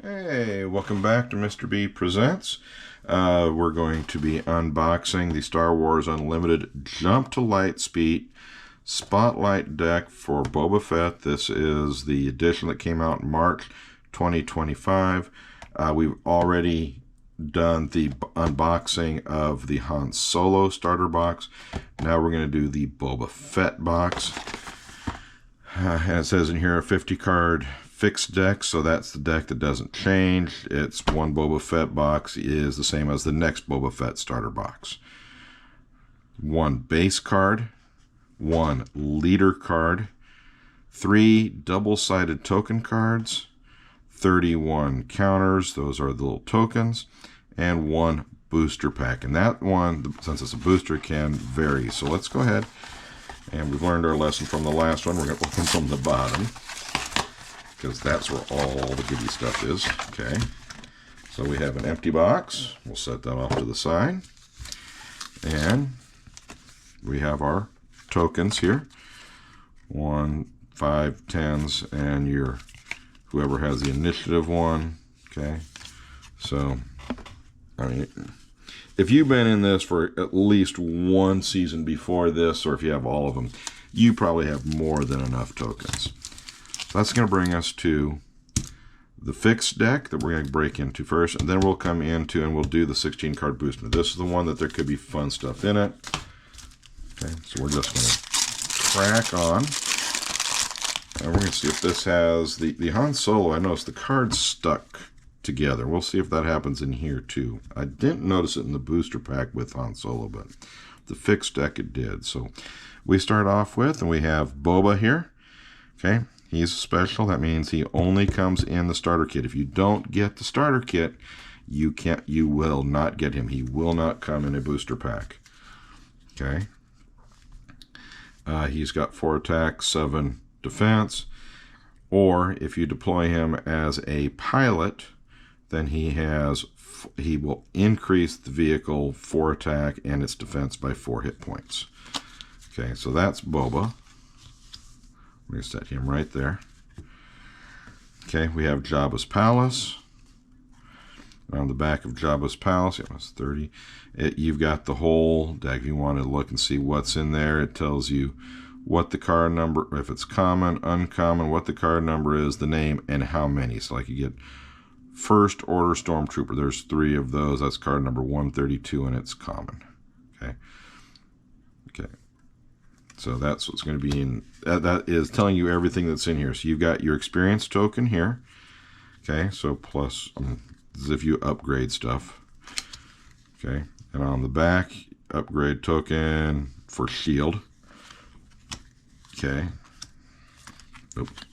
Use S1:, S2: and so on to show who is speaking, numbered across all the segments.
S1: Hey, welcome back to Mr. B Presents. We're going to be unboxing the Star Wars Unlimited Jump to Lightspeed Spotlight deck for Boba Fett. This is the edition that came out in March 2025. We've already done the unboxing of the Han Solo starter box. Now we're going to do the Boba Fett box. It says in here a 50 card fixed deck, so that's the deck that doesn't change. It's one Boba Fett box is the same as the next Boba Fett starter box. One base card, one leader card, 3 double-sided token cards, 31 counters, those are the little tokens, and one booster pack. And that one, since it's a booster, can vary. So let's go ahead, and we've learned our lesson from the last one. We're going to open from the bottom, because that's where all the goody stuff is. Okay, so we have an empty box. We'll set that off to the side. And we have our tokens here. 1, 5, 10s, and your whoever has the initiative one. Okay, so I mean, if you've been in this for at least one season before this, or if you have all of them, you probably have more than enough tokens. That's going to bring us to the fixed deck that we're going to break into first, and then we'll come into and we'll do the 16 card booster. This is the one that there could be fun stuff in it. Okay, so we're just going to crack on, and we're going to see if this has the Han Solo. I noticed the cards stuck together. We'll see if that happens in here too. I didn't notice it in the booster pack with Han Solo, but the fixed deck it did. So we start off with, and we have Boba here. Okay. He's special. That means he only comes in the starter kit. If you don't get the starter kit, you will not get him. He will not come in a booster pack. Okay. He's got 4 attack, 7 defense. Or if you deploy him as a pilot, then he will increase the vehicle 4 attack and its defense by 4 hit points. Okay, so that's Boba. We're going to set him right there. Okay, we have Jabba's Palace. On the back of Jabba's Palace, it was 30. You've got the whole deck. If you want to look and see what's in there, it tells you what the card number, if it's common, uncommon, what the card number is, the name, and how many. So like you get First Order Stormtrooper. There's 3 of those. That's card number 132, and it's common. Okay. Okay. So that's what's going to be in, that is telling you everything that's in here. So you've got your experience token here. Okay, so plus, as if you upgrade stuff. Okay, and on the back, upgrade token for shield. Okay. Oops.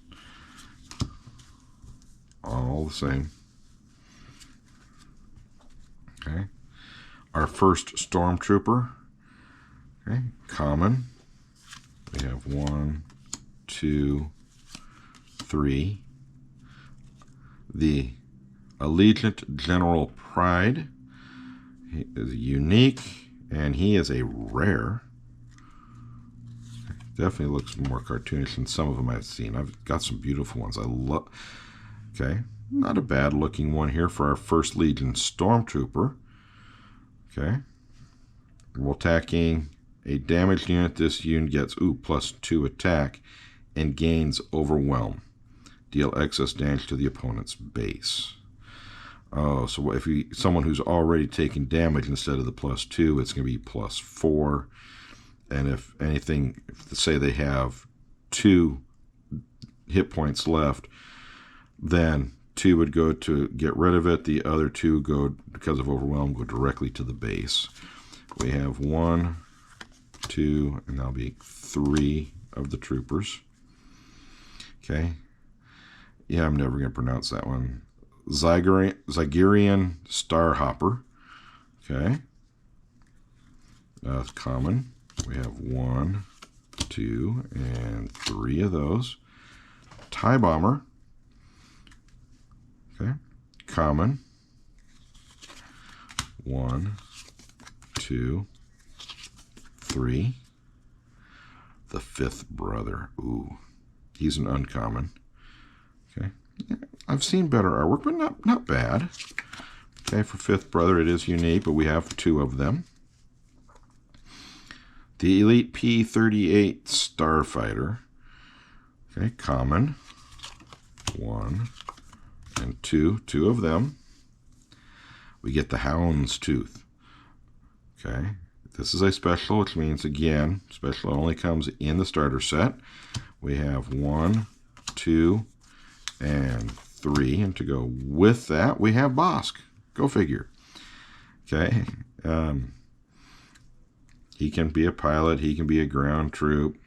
S1: All the same. Okay. Our first Stormtrooper. Okay, common. We have 1, 2, 3. The Allegiant General Pride. He is unique, and he is a rare. Definitely looks more cartoonish than some of them I've seen. I've got some beautiful ones. I love. Okay, not a bad looking one here for our First Legion Stormtrooper. Okay, we're attacking a damaged unit. This unit gets +2 attack and gains Overwhelm. Deal excess damage to the opponent's base. Oh, so if someone who's already taken damage, instead of the +2, it's going to be +4. And if anything, say they have 2 hit points left, then 2 would go to get rid of it. The other 2 go, because of Overwhelm, go directly to the base. We have 1, 2, and that'll be 3 of the troopers. Okay. Yeah, I'm never going to pronounce that one. Zygerian Starhopper. Okay. Common. We have 1, 2, and 3 of those. TIE Bomber. Okay. Common. 1, 2, 3. The 5th brother. Ooh. He's an uncommon. Okay. I've seen better artwork, but not bad. Okay, for Fifth Brother, it is unique, but we have 2 of them. The Elite P-38 Starfighter. Okay, common. 1 and 2. 2 of them. We get the Houndstooth. Okay, this is a special, which means, again, special only comes in the starter set. We have 1, 2, and 3. And to go with that, we have Bosk. Go figure. Okay. He can be a pilot. He can be a ground troop.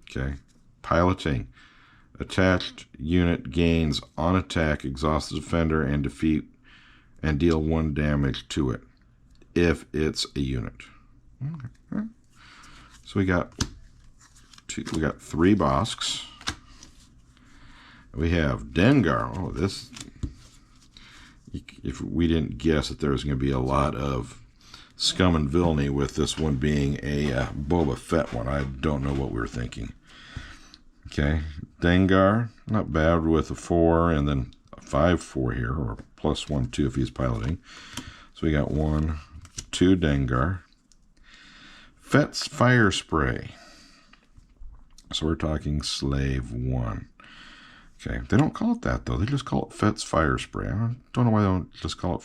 S1: Okay. Piloting. Attached unit gains on attack, exhaust the defender, and defeat and deal 1 damage to it if it's a unit. Okay. So we got 3 Bosks. We have Dengar. Oh, this, if we didn't guess that there was going to be a lot of scum and villainy with this one being a Boba Fett one. I don't know what we were thinking. Okay, Dengar, not bad with a 4 and then a 5/4 here, or +1, 2 if he's piloting. So we got 1, 2 Dengar. Fett's Fire Spray. So we're talking Slave 1. Okay, they don't call it that though. They just call it Fett's Fire Spray. I don't know why they don't just call it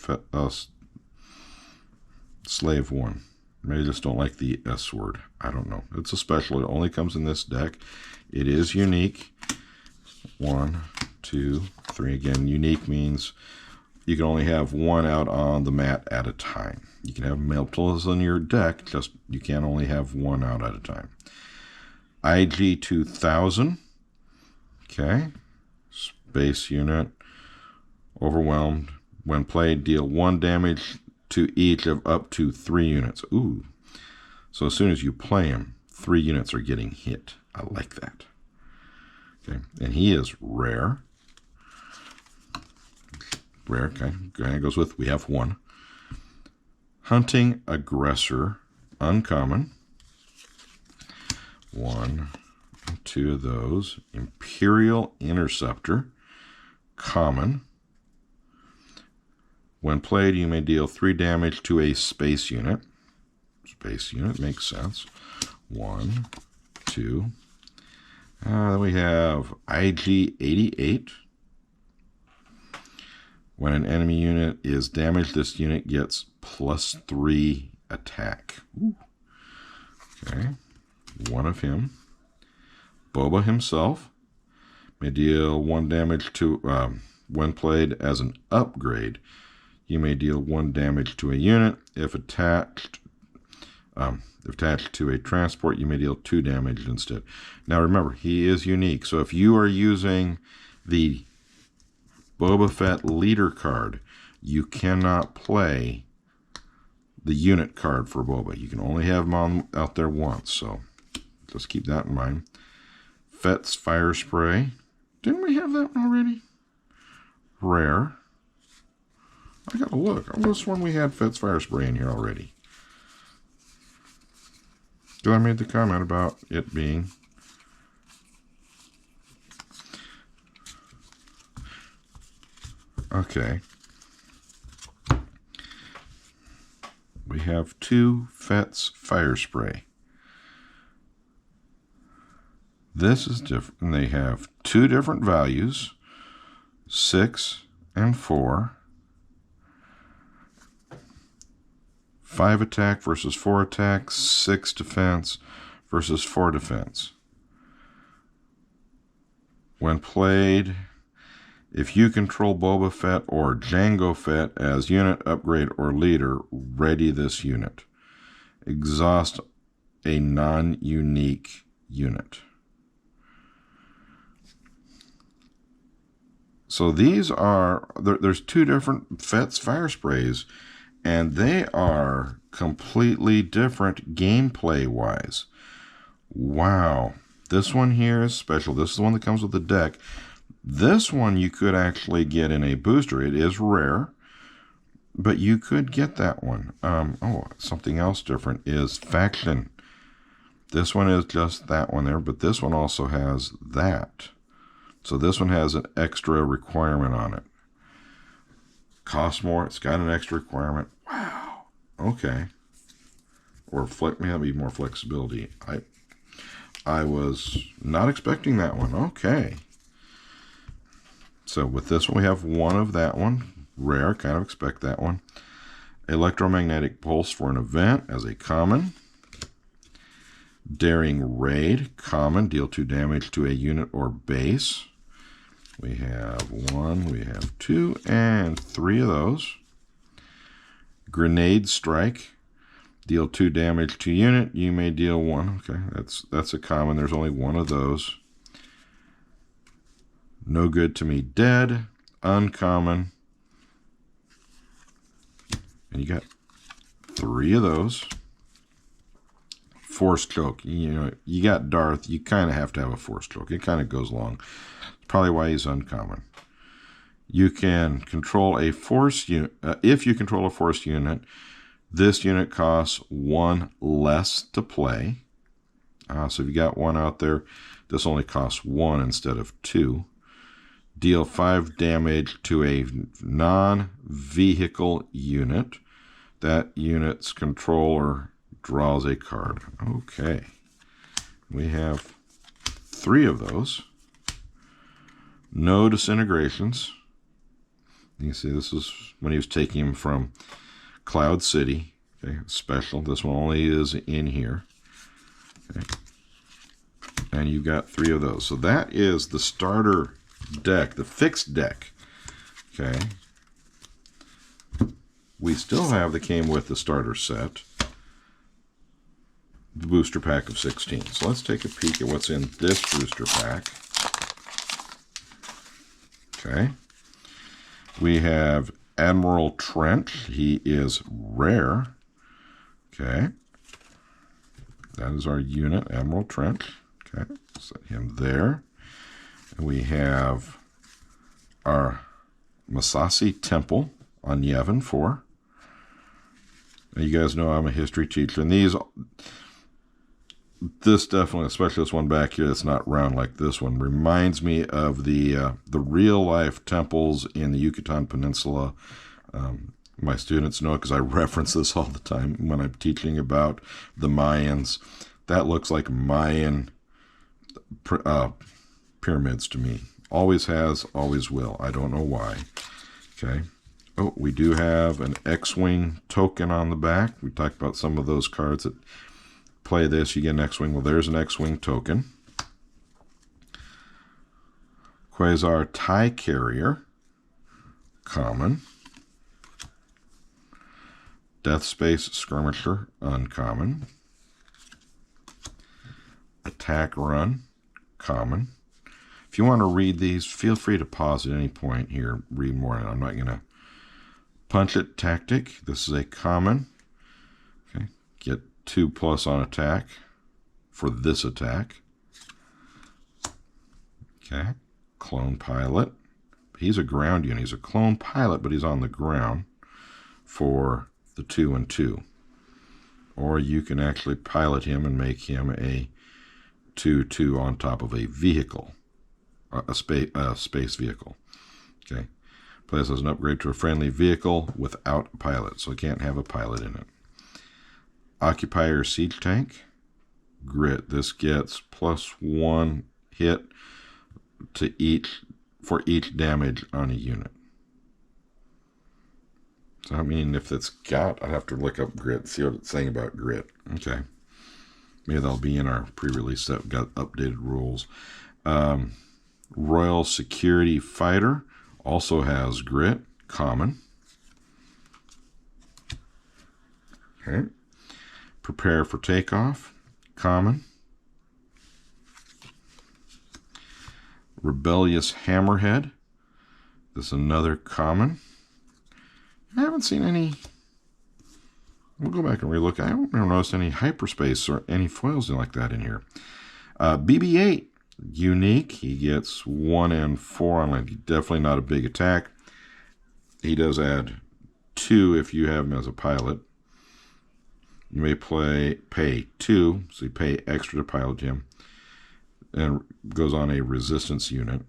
S1: Slave 1. Maybe they just don't like the S word. I don't know. It's a special. It only comes in this deck. It is unique. 1, 2, 3. Again, unique means you can only have 1 out on the mat at a time. You can have multiples in your deck, just you can only have 1 out at a time. IG 2000. Okay. Space unit. Overwhelmed. When played, deal 1 damage to each of up to 3 units. Ooh. So as soon as you play him, 3 units are getting hit. I like that. Okay. And he is rare. Rare, okay. Kind of goes with, we have 1. Hunting Aggressor, uncommon. 1, 2 of those. Imperial Interceptor, common. When played, you may deal 3 damage to a space unit. Space unit makes sense. 1, 2. Then we have IG-88. When an enemy unit is damaged, this unit gets +3 attack. Ooh. Okay. 1 of him. Boba himself may deal 1 damage to, when played as an upgrade, you may deal 1 damage to a unit. If attached to a transport, you may deal 2 damage instead. Now remember, he is unique. So if you are using the Boba Fett leader card, you cannot play the unit card for Boba. You can only have him out there once. So just keep that in mind. Fett's Fire Spray. Didn't we have that one already? Rare. I gotta look. I was one we had Fett's Fire Spray in here already. So I made the comment about it being okay. We have 2 Fett's Fire Spray. This is different. They have 2 different values, 6 and 4. 5 attack versus 4 attack, 6 defense versus 4 defense. When played, if you control Boba Fett or Jango Fett as unit, upgrade, or leader, ready this unit. Exhaust a non-unique unit. So these are, there's 2 different Fett's Fire Sprays, and they are completely different gameplay-wise. Wow. This one here is special. This is the one that comes with the deck. This one you could actually get in a booster. It is rare, but you could get that one. Oh, something else different is Faction. This one is just that one there, but this one also has that. So this one has an extra requirement on it. Costs more. It's got an extra requirement. Wow. Okay. Or maybe more flexibility. I was not expecting that one. Okay. So with this one, we have one of that one. Rare. Kind of expect that one. Electromagnetic pulse for an event as a common. Daring Raid, common. Deal 2 damage to a unit or base. We have 1, we have 2, and 3 of those. Grenade Strike. Deal 2 damage to unit. You may deal 1. Okay, that's a common. There's only 1 of those. No Good to Me Dead. Uncommon. And you got 3 of those. Force Choke. You know, you got Darth. You kind of have to have a Force Choke. It kind of goes long. That's probably why he's uncommon. You can control a Force unit. If you control a Force unit, this unit costs 1 less to play. So if you got 1 out there, this only costs 1 instead of 2. Deal 5 damage to a non-vehicle unit. That unit's controller draws a card. Okay. We have 3 of those. No disintegrations. You can see this is when he was taking him from Cloud City. Okay, special. This one only is in here. Okay. And you've got 3 of those. So that is the starter deck, the fixed deck. Okay. We still have that came with the starter set. The booster pack of 16. So let's take a peek at what's in this booster pack. Okay. We have Admiral Trench. He is rare. Okay. That is our unit, Admiral Trench. Okay. Set him there. And we have our Masasi Temple on Yavin 4. Now you guys know I'm a history teacher, and this definitely, especially this one back here that's not round like this one, reminds me of the real-life temples in the Yucatan Peninsula. My students know it because I reference this all the time when I'm teaching about the Mayans. That looks like Mayan pyramids to me. Always has, always will. I don't know why. Okay. Oh, we do have an X-Wing token on the back. We talked about some of those cards that play this. You get an X-Wing. Well, there's an X-Wing token. Quasar TIE Carrier. Common. Death Space Skirmisher. Uncommon. Attack Run. Common. If you want to read these, feel free to pause at any point here. Read more. I'm not going to Punch It Tactic. This is a common. Okay. Get 2+ on attack for this attack. Okay. Clone Pilot. He's a ground unit. He's a clone pilot, but he's on the ground for the 2 and 2. Or you can actually pilot him and make him a 2/2 on top of a vehicle, a space vehicle. Okay. Plays as an upgrade to a friendly vehicle without a pilot, so it can't have a pilot in it. Occupier Siege Tank. Grit. This gets +1 hit to for each damage on a unit. So I mean, if it's got, I'd have to look up grit, see what it's saying about grit. Okay. Maybe that'll be in our pre-release set. We've got updated rules. Royal Security Fighter also has grit, common. Okay. Prepare for Takeoff, common. Rebellious Hammerhead. This is another common. I haven't seen any. We'll go back and relook. I haven't noticed any hyperspace or any foils like that in here. BB-8, unique. He gets 1 and 4 on it. Definitely not a big attack. He does add 2 if you have him as a pilot. You may pay 2, so you pay extra to pilot him. And goes on a resistance unit.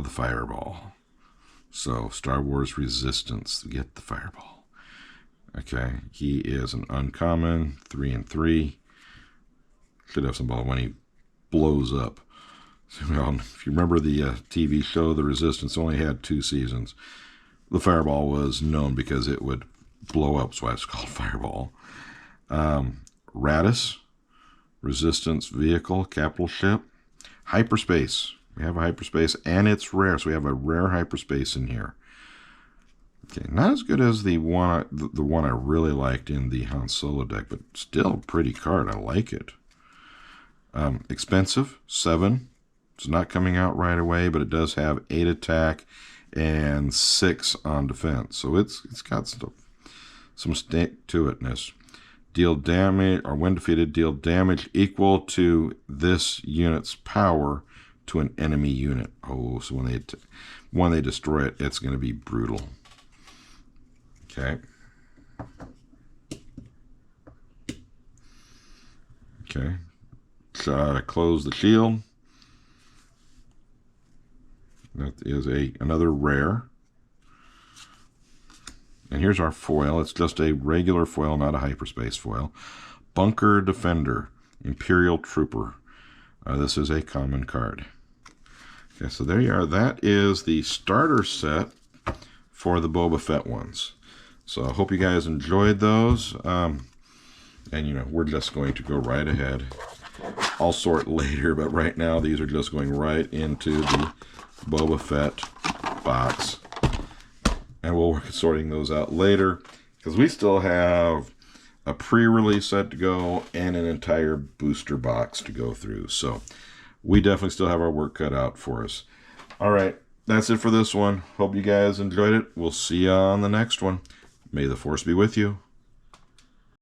S1: The Fireball. So, Star Wars Resistance, get the Fireball. Okay, he is an uncommon, 3 and 3. Should have some ball when he blows up. So, if you remember the TV show, The Resistance only had 2 seasons. The Fireball was known because it would blow up, so it's called Fireball. Radis, Resistance Vehicle, capital ship. Hyperspace. We have a hyperspace, and it's rare, so we have a rare hyperspace in here. Okay, not as good as the one I really liked in the Han Solo deck, but still a pretty card. I like it. Expensive, 7. It's not coming out right away, but it does have 8 attack and 6 on defense. So it's got some stick to itness. Deal damage, or when defeated, deal damage equal to this unit's power to an enemy unit. Oh, so when they destroy it, it's going to be brutal. Okay. Okay. Close the shield. That is another rare. And here's our foil. It's just a regular foil, not a hyperspace foil. Bunker Defender, Imperial Trooper. This is a common card. Okay, so there you are. That is the starter set for the Boba Fett ones. So I hope you guys enjoyed those. And, we're just going to go right ahead. I'll sort later, but right now these are just going right into the Boba Fett box. And we'll work at sorting those out later, because we still have a pre-release set to go and an entire booster box to go through. So we definitely still have our work cut out for us. All right, that's it for this one. Hope you guys enjoyed it. We'll see you on the next one. May the Force be with you.